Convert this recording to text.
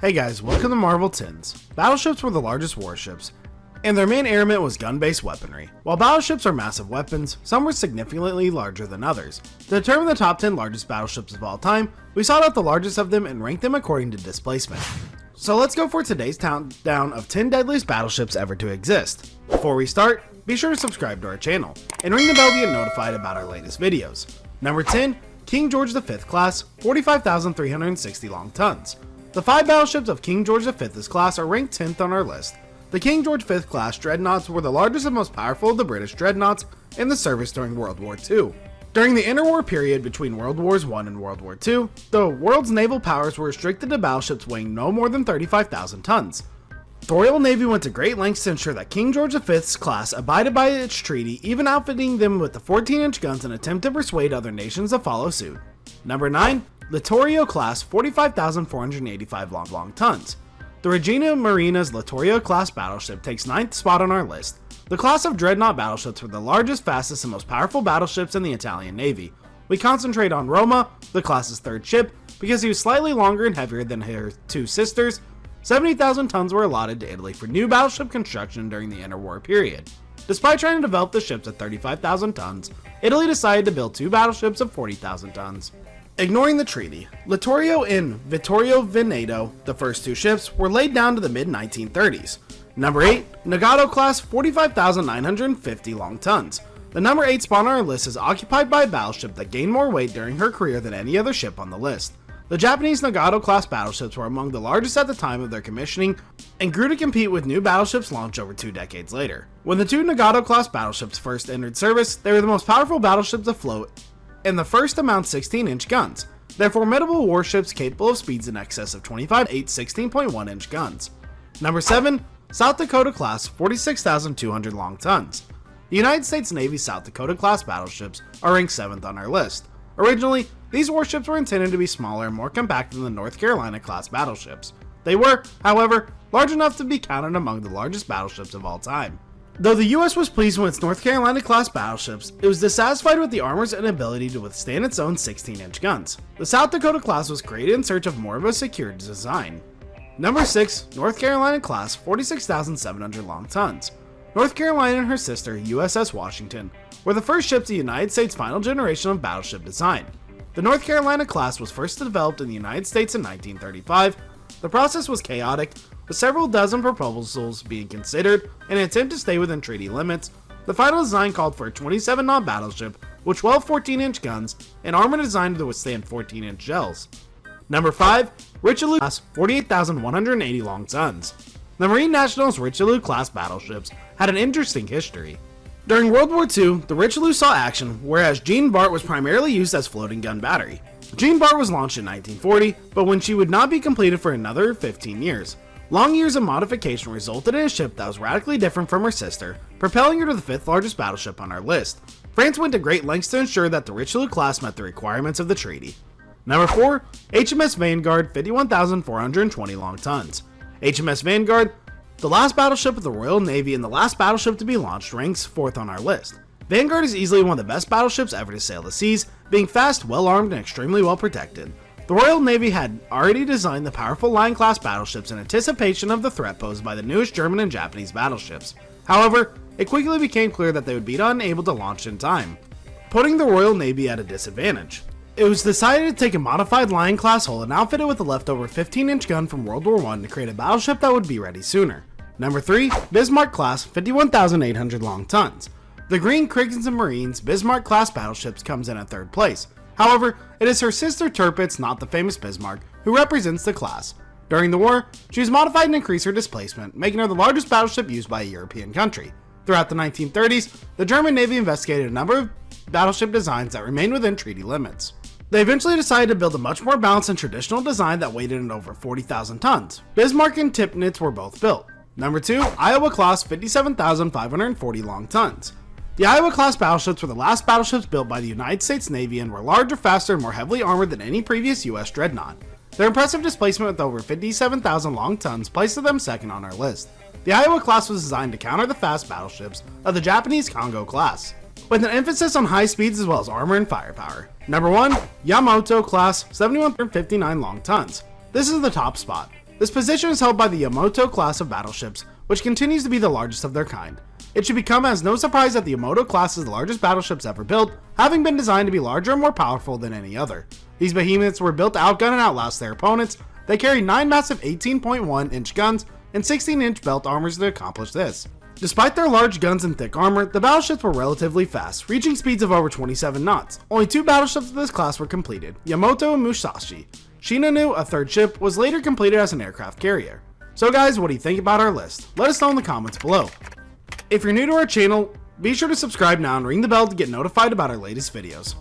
Hey guys, welcome to Marvel Tins. Battleships were the largest warships, and their main armament was gun-based weaponry. While battleships are massive weapons, some were significantly larger than others. To determine the top 10 largest battleships of all time, we sought out the largest of them and ranked them according to displacement. So let's go for today's countdown of 10 deadliest battleships ever to exist. Before we start, be sure to subscribe to our channel, and ring the bell to get notified about our latest videos. Number 10, King George V class, 45,360 long tons. The 5 battleships of King George V's class are ranked 10th on our list. The King George V class dreadnoughts were the largest and most powerful of the British dreadnoughts in the service during World War II. During the interwar period between World Wars I and World War II, the world's naval powers were restricted to battleships weighing no more than 35,000 tons. The Royal Navy went to great lengths to ensure that King George V's class abided by its treaty, even outfitting them with the 14-inch guns in an attempt to persuade other nations to follow suit. Number 9, Littorio class, 45,485 long tons. The Regina Marina's Littorio class battleship takes 9th spot on our list. The class of dreadnought battleships were the largest, fastest, and most powerful battleships in the Italian Navy. We concentrate on Roma, the class's 3rd ship, because he was slightly longer and heavier than her 2 sisters. 70,000 tons were allotted to Italy for new battleship construction during the interwar period. Despite trying to develop the ships at 35,000 tons, Italy decided to build 2 battleships of 40,000 tons. Ignoring the treaty, Littorio and Vittorio Veneto, the first 2 ships, were laid down to the mid-1930s. Number 8, Nagato class, 45,950 long tons. The number 8 spot on our list is occupied by a battleship that gained more weight during her career than any other ship on the list. The Japanese Nagato class battleships were among the largest at the time of their commissioning and grew to compete with new battleships launched over 2 decades later. When the 2 Nagato class battleships first entered service, they were the most powerful battleships afloat and the first to mount 16-inch guns. They're formidable warships capable of speeds in excess of 25 8 16.1-inch guns. Number 7, South Dakota class, 46,200 long tons. The United States Navy's South Dakota class battleships are ranked 7th on our list. Originally, these warships were intended to be smaller and more compact than the North Carolina class battleships. They were, however, large enough to be counted among the largest battleships of all time. Though the US was pleased with its North Carolina class battleships, it was dissatisfied with the armor's inability to withstand its own 16-inch guns. The South Dakota class was created in search of more of a secure design. Number 6, North Carolina class, 46,700 long tons. North Carolina and her sister, USS Washington, were the first ships of the United States' final generation of battleship design. The North Carolina class was first developed in the United States in 1935. The process was chaotic, with several dozen proposals being considered in an attempt to stay within treaty limits. The final design called for a 27-knot battleship with 12 14-inch guns and armor designed to withstand 14-inch shells. Number 5, Richelieu class, 48,180 long tons. The Marine National's Richelieu class battleships had an interesting history. During World War II, the Richelieu saw action, whereas Jean Bart was primarily used as floating gun battery. Jean Bart was launched in 1940, but when she would not be completed for another 15 years. Long years of modification resulted in a ship that was radically different from her sister, propelling her to the 5th largest battleship on our list. France went to great lengths to ensure that the Richelieu class met the requirements of the treaty. Number 4, HMS Vanguard, 51,420 long tons. HMS Vanguard, the last battleship of the Royal Navy and the last battleship to be launched, ranks 4th on our list. Vanguard is easily one of the best battleships ever to sail the seas, being fast, well armed, and extremely well protected. The Royal Navy had already designed the powerful Lion-class battleships in anticipation of the threat posed by the newest German and Japanese battleships. However, it quickly became clear that they would be unable to launch in time, putting the Royal Navy at a disadvantage. It was decided to take a modified Lion-class hull and outfit it with a leftover 15-inch gun from World War I to create a battleship that would be ready sooner. Number 3, Bismarck class, 51,800 long tons. The Green Crimson Marine's Bismarck class battleships comes in at 3rd place. However, it is her sister Tirpitz, not the famous Bismarck, who represents the class. During the war, she was modified to increase her displacement, making her the largest battleship used by a European country. Throughout the 1930s, the German Navy investigated a number of battleship designs that remained within treaty limits. They eventually decided to build a much more balanced and traditional design that weighed in at over 40,000 tons. Bismarck and Tipnitz were both built. Number 2, Iowa class, 57,540 long tons. The Iowa-class battleships were the last battleships built by the United States Navy and were larger, faster, and more heavily armored than any previous U.S. dreadnought. Their impressive displacement with over 57,000 long tons places them 2nd on our list. The Iowa class was designed to counter the fast battleships of the Japanese Kongo class, with an emphasis on high speeds as well as armor and firepower. Number 1, Yamato class, 7,159 long tons. This is the top spot. This position is held by the Yamato class of battleships, which continues to be the largest of their kind. It should become as no surprise that the Yamato class is the largest battleships ever built, having been designed to be larger and more powerful than any other. These behemoths were built to outgun and outlast their opponents. They carry 9 massive 18.1-inch guns and 16-inch belt armors to accomplish this. Despite their large guns and thick armor, the battleships were relatively fast, reaching speeds of over 27 knots. Only 2 battleships of this class were completed, Yamato and Musashi. Shinano, a third ship, was later completed as an aircraft carrier. So guys, what do you think about our list? Let us know in the comments below. If you're new to our channel, be sure to subscribe now and ring the bell to get notified about our latest videos.